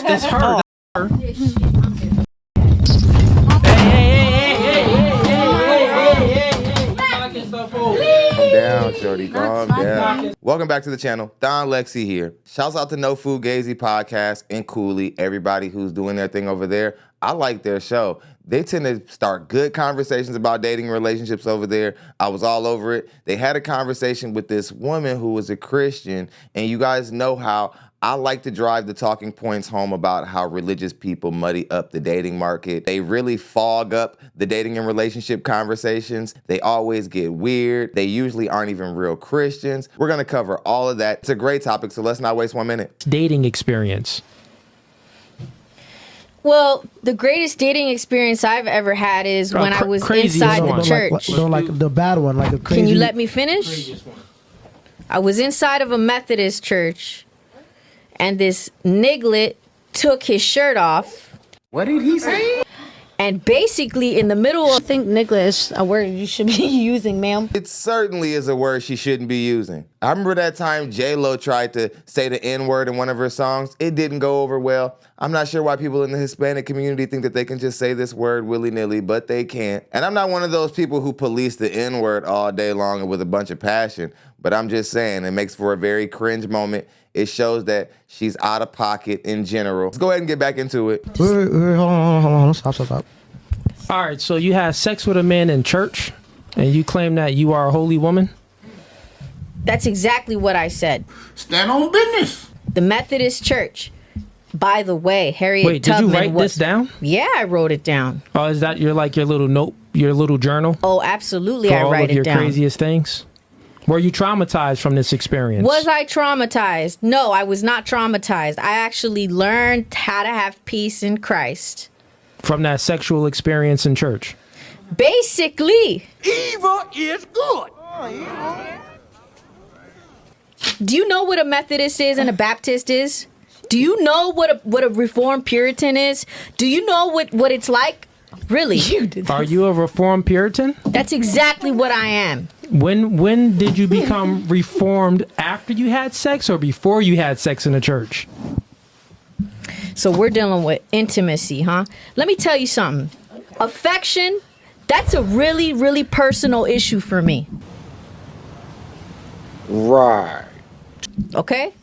It's her. Calm down, shorty. Calm down. Welcome back to the channel. DonLexy here. Shouts out to No Fugazee podcast and Cooley, everybody who's doing their thing over there. I like their show. They tend to start good conversations about dating and relationships over there. I was all over it. They had a conversation with this woman who was a Christian, and you guys know how I like to drive the talking points home about how religious people muddy up the dating market. They really fog up the dating and relationship conversations. They always get weird. They usually aren't even real Christians. We're gonna cover all of that. It's a great topic, so let's not waste 1 minute. Dating experience. Well, the greatest dating experience I've ever had is when I was inside the church. Don't like the bad one, like a crazy. Can you let me finish? I was inside of a Methodist church, and this niglet took his shirt off. What did he say? And basically in the middle of... I think niglet is a word you should be using, ma'am. It certainly is a word she shouldn't be using. I remember that time J-Lo tried to say the N-word in one of her songs. It didn't go over well. I'm not sure why people in the Hispanic community think that they can just say this word willy-nilly, but they can't. And I'm not one of those people who police the N-word all day long and with a bunch of passion, but I'm just saying it makes for a very cringe moment. It shows that she's out of pocket in general. Let's go ahead and get back into it. Wait, hold on. Stop. All right, so you had sex with a man in church, and you claim that you are a holy woman? That's exactly what I said. Stand on business. The Methodist church. By the way, Harriet Tubman did you write this down? Yeah, I wrote it down. Oh, is that your little note, your little journal? Oh, absolutely, For I write it down. all of your craziest things? Were you traumatized from this experience? Was I traumatized? No, I was not traumatized. I actually learned how to have peace in Christ. From that sexual experience in church? Basically. Evil is good. Do you know what a Methodist is and a Baptist is? Do you know what a Reformed Puritan is? Do you know what it's like? Really? Are you a Reformed Puritan? That's exactly what I am. When did you become Reformed? After you had sex or before you had sex in the church? So we're dealing with intimacy, huh? Let me tell you something. Affection, that's a really, really personal issue for me. Right. Okay?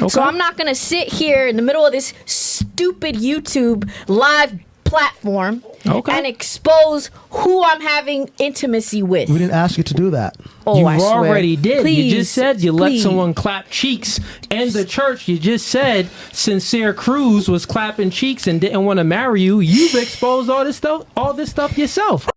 So I'm not going to sit here in the middle of this stupid YouTube live platform and expose who I'm having intimacy with. We didn't ask you to do that. Oh, you I swear. already did. Please, you just said you let someone clap cheeks in the church. You just said Sincere Cruz was clapping cheeks and didn't want to marry you. You've exposed all this stuff yourself.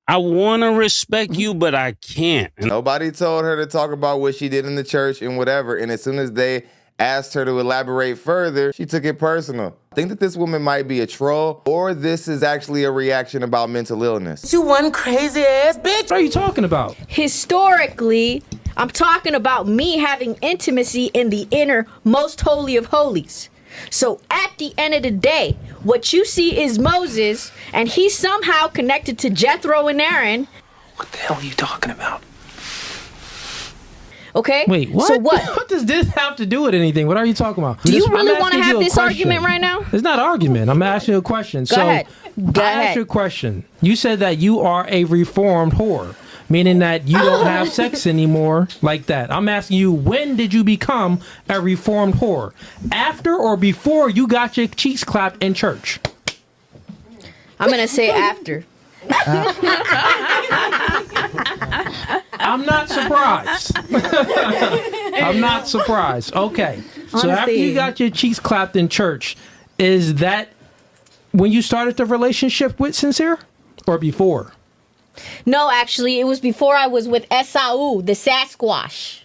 I want to respect you, but I can't. Nobody told her to talk about what she did in the church and whatever, and as soon as they asked her to elaborate further, she took it personal. I think that this woman might be a troll, or this is actually a reaction about mental illness. You one crazy ass bitch. What are you talking about? Historically, I'm talking about me having intimacy in the inner, most holy of holies. So at the end of the day, what you see is Moses, and he's somehow connected to Jethro and Aaron. What the hell are you talking about? Okay? Wait, what? So what? What does this have to do with anything? What are you talking about? Do you really want to have this argument right now? It's not an argument. I'm asking you a question. Go ahead. Go I ahead. asked you a question. You said that you are a reformed whore, meaning that you don't have sex anymore like that. I'm asking you, when did you become a reformed whore? After or before you got your cheeks clapped in church? I'm going to say after. I'm not surprised. I'm not surprised. Okay. So after you got your cheeks clapped in church, is that when you started the relationship with Sincere or before? No, actually, it was before I was with Esau, the Sasquatch.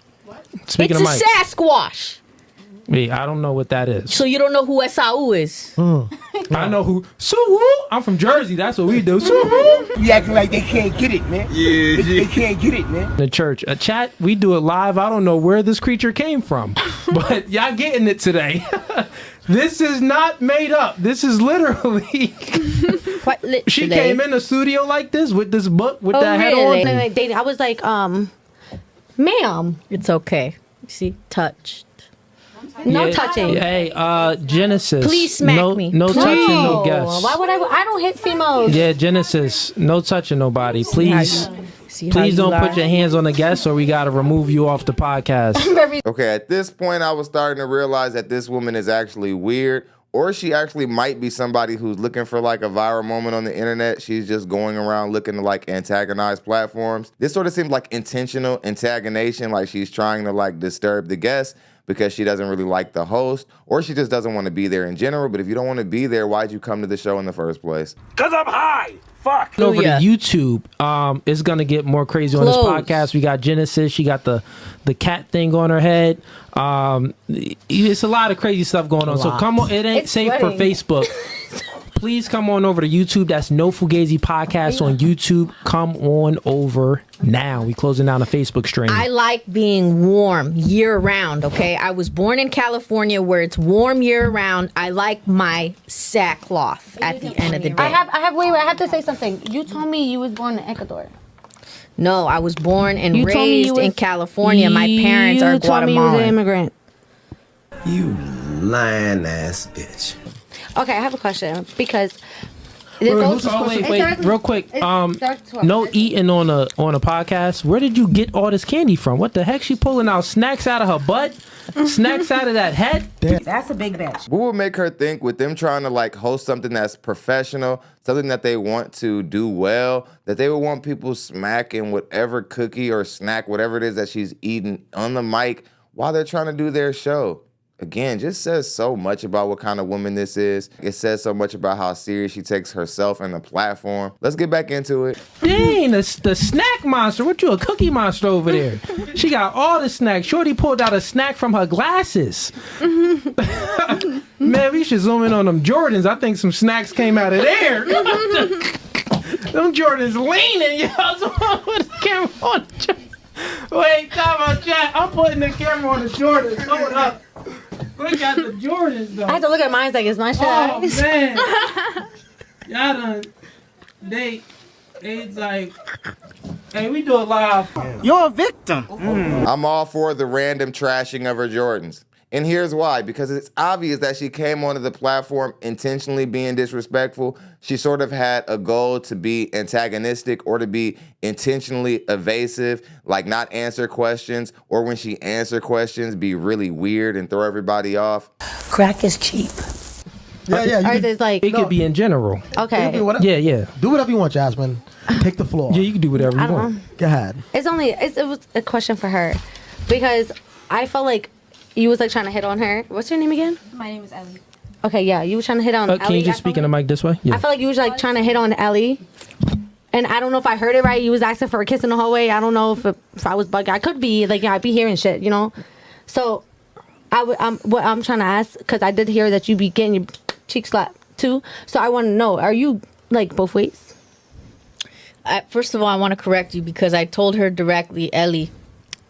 Speaking it's of a Mike. Sasquatch. Wait, I don't know what that is. So you don't know who Esau is? I know who. I'm from Jersey. That's what we do. You acting like they can't get it, man. Yeah, they can't get it, man. The church. A chat, we do it live. I don't know where this creature came from, but y'all getting it today. This is not made up. This is literally. Quite literally. She came in the studio like this with this book with that head really? on. I was like, ma'am. It's okay. See, touched. No touching. Hey, Genesis. Please smack me. No touching, no guests. Why would I don't hit females. Yeah, Genesis. No touching nobody. Please. See Please how you don't lie? put your hands on the guests or we got to remove you off the podcast. Okay, at this point, I was starting to realize that this woman is actually weird, or she actually might be somebody who's looking for like a viral moment on the internet. She's just going around looking to like antagonize platforms. This sort of seems like intentional antagonization, like she's trying to like disturb the guests because she doesn't really like the host, or she just doesn't want to be there in general. But if you don't want to be there, why'd you come to the show in the first place? Cause I'm high. Fuck. Over to YouTube, it's gonna get more crazy on this podcast. We got Genesis. She got the cat thing on her head. It's a lot of crazy stuff going on. So come on, it ain't safe for Facebook. Please come on over to YouTube. That's No Fugazze Podcast on YouTube. Come on over now. We closing down the Facebook stream. I like being warm year round, okay? I was born in California where it's warm year round. I like my sackcloth at the end of the day. I have to say something. You told me you was born in Ecuador. No, I was born and You told me raised you was- in California. My parents are You told me you was an Guatemalan. immigrant. You lying ass bitch. Okay, I have a question because Wait, real quick. No eating on a podcast. Where did you get all this candy from? What the heck? She pulling out snacks out of her butt? Snacks out of that head? That's a big bitch. What would make her think with them trying to like host something that's professional, something that they want to do well, that they would want people smacking whatever cookie or snack, whatever it is that she's eating on the mic while they're trying to do their show? Again, just says so much about what kind of woman this is. It says so much about how serious she takes herself and the platform. Let's get back into it. Dang, the snack monster. What you, a cookie monster over there? She got all the snacks. Shorty pulled out a snack from her glasses. Man, we should zoom in on them Jordans. I think some snacks came out of there. Them Jordans leaning, yo. Put the camera on the Wait, time out, chat. I'm putting the camera on the Jordans. Hold up. Look at the Jordans, though. I have to look at mine like it's my shit. Oh, man. Y'all done. It's like, hey, we do it live. You're a victim. I'm all for the random trashing of her Jordans. And here's why. Because it's obvious that she came onto the platform intentionally being disrespectful. She sort of had a goal to be antagonistic or to be intentionally evasive, like not answer questions, or when she answer questions, be really weird and throw everybody off. Crack is cheap. Yeah. Or is it like It could be in general. okay? Yeah. Do whatever you want, Jasmine. Take the floor. Yeah, you can do whatever you want. Go ahead. It was a question for her because I felt like you was like trying to hit on her. What's your name again? My name is Ellie. Okay, yeah, you were trying to hit on Ellie. Can you just speak in the mic this way? Yeah. I felt like you was like trying to hit on Ellie. And I don't know if I heard it right. You was asking for a kiss in the hallway. I don't know if I was bugging. I could be like, yeah, I'd be hearing shit, you know. So what I'm trying to ask, because I did hear that you be getting your cheek slapped too. So I want to know, are you like both ways? First of all, I want to correct you because I told her directly, Ellie,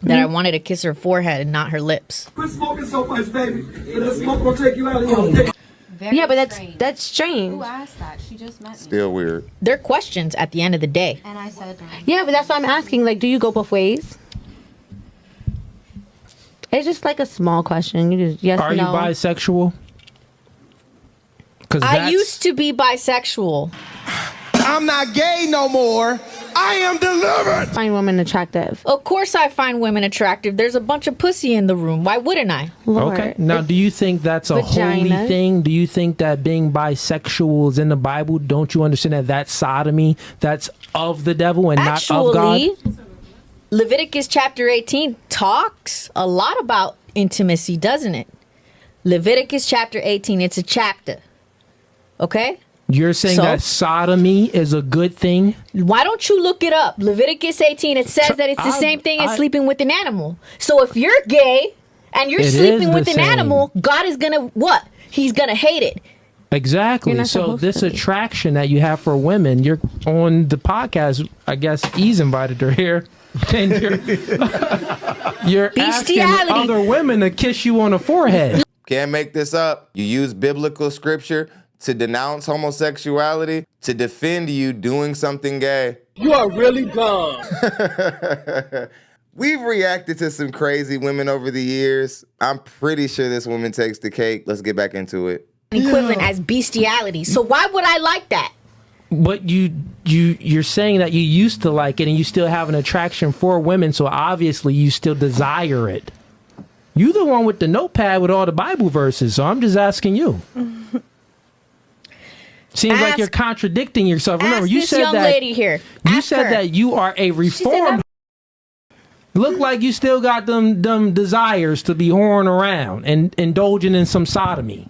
that I wanted to kiss her forehead and not her lips. Quit smoking so much, baby. The smoke will take you out of here. Yeah, but that's strange. Who asked that? She just met me. Still weird. They're questions at the end of the day. And I said, Yeah, but that's why I'm asking. Like, do you go both ways? It's just like a small question. You just yes, Are no. you bisexual? I used to be bisexual. I'm not gay no more. I am delivered. Find women attractive. Of course I find women attractive. There's a bunch of pussy in the room. Why wouldn't I? Lord. Okay. Now, do you think that's a holy Vaginas. thing? Do you think that being bisexual is in the Bible? Don't you understand that that's sodomy? That's of the devil and not of God? Actually, Leviticus chapter 18 talks a lot about intimacy, doesn't it? Leviticus chapter 18, it's a chapter. Okay? You're saying So? that sodomy is a good thing? Why don't you look it up? Leviticus 18, it says that it's the same thing as sleeping with an animal. So if you're gay and you're It is sleeping the with an same. animal, God is gonna what? He's gonna hate it. Exactly. You're not So supposed this to be. attraction that you have for women, you're on the podcast. I guess Ease invited her here. And you're asking Bestiality. other women to kiss you on the forehead. Can't make this up. You use biblical scripture to denounce homosexuality, to defend you doing something gay. You are really dumb. We've reacted to some crazy women over the years. I'm pretty sure this woman takes the cake. Let's get back into it. Equivalent as bestiality. So why would I like that? But you're saying that you used to like it and you still have an attraction for women, so obviously you still desire it. You the one with the notepad with all the Bible verses, so I'm just asking you. Seems like you're contradicting yourself. Remember, you said young that lady here. you Ask said her. that you are a reformed. Look like you still got them desires to be whoring around and indulging in some sodomy.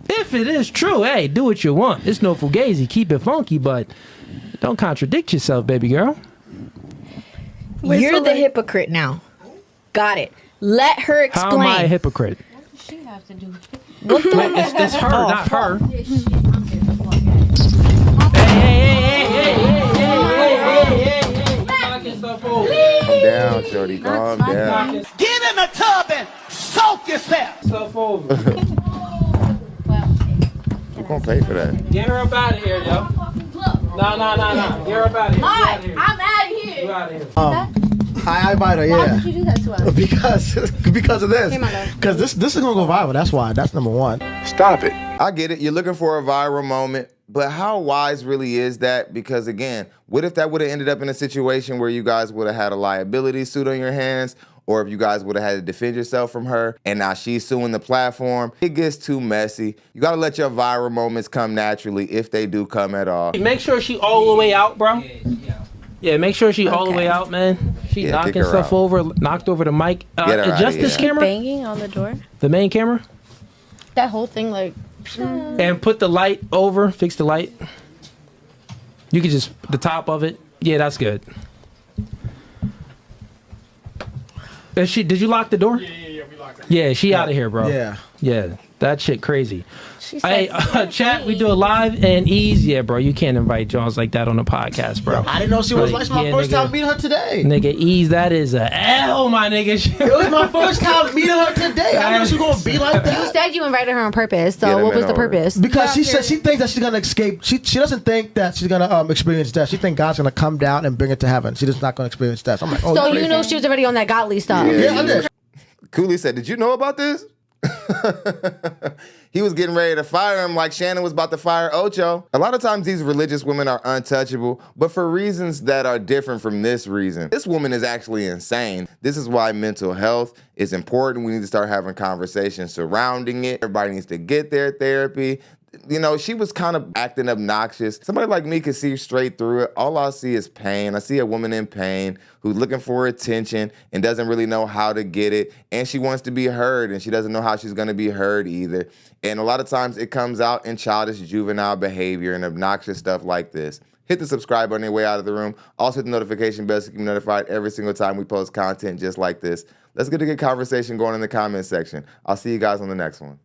If it is true, hey, do what you want. It's no fugazi, keep it funky, but don't contradict yourself, baby girl. You're the hypocrite now. Got it. Let her explain. How am I a hypocrite? What does she have to do? What the It's her, not her. Calm down, shorty. Calm down. Get in the tub and soak yourself. Stuff over. Who's gonna pay for that? Get her up out of here, yo. No. Get her up out of here. I'm out of here. Get out of here. I invite her, Why yeah. did you do that to us? Because of this. Here, my love. Because this is gonna go viral. That's why. That's number one. Stop it. I get it. You're looking for a viral moment, but how wise really is that? Because again, what if that would have ended up in a situation where you guys would have had a liability suit on your hands, or if you guys would have had to defend yourself from her, and now she's suing the platform? It gets too messy. You gotta let your viral moments come naturally, if they do come at all. Make sure she all the way out, bro. Yeah, make sure she all the way out, man. She Yeah, knocking kick her stuff out. over, knocked over the mic. Get her Adjust outta this here. camera, Banging on the door. the main camera, That whole thing, like, and put the light over. Fix the light. You could just the top of it. Yeah, that's good. Did you lock the door? Yeah, we locked it. Yeah, she out of here, bro. Yeah, that shit crazy. Hey, chat, we do it live and easy. Yeah, bro, you can't invite Jones like that on the podcast, bro. I didn't know she was like my Yeah, first nigga. time meeting her today. Nigga, ease, that is a L, my nigga. It was my first time meeting her today. I didn't know she was gonna be like you that. said you invited her on purpose. So Get him what was in the order. purpose? Because she said she thinks that she's gonna escape. She doesn't think that she's gonna experience death. She thinks God's gonna come down and bring her to heaven. She's just not gonna experience death. I'm like, oh, So really? you know she was already on that godly stuff. Yeah, I did. Cooley said, "Did you know about this?" He was getting ready to fire him like Shannon was about to fire Ocho. A lot of times these religious women are untouchable, but for reasons that are different from this reason. This woman is actually insane. This is why mental health is important. We need to start having conversations surrounding it. Everybody needs to get their therapy. You know, she was kind of acting obnoxious. Somebody like me can see straight through it. All I see is pain. I see a woman in pain who's looking for attention and doesn't really know how to get it. And she wants to be heard, and she doesn't know how she's going to be heard either. And a lot of times it comes out in childish, juvenile behavior and obnoxious stuff like this. Hit the subscribe button on your way out of the room. Also hit the notification bell so you can be notified every single time we post content just like this. Let's get a good conversation going in the comment section. I'll see you guys on the next one.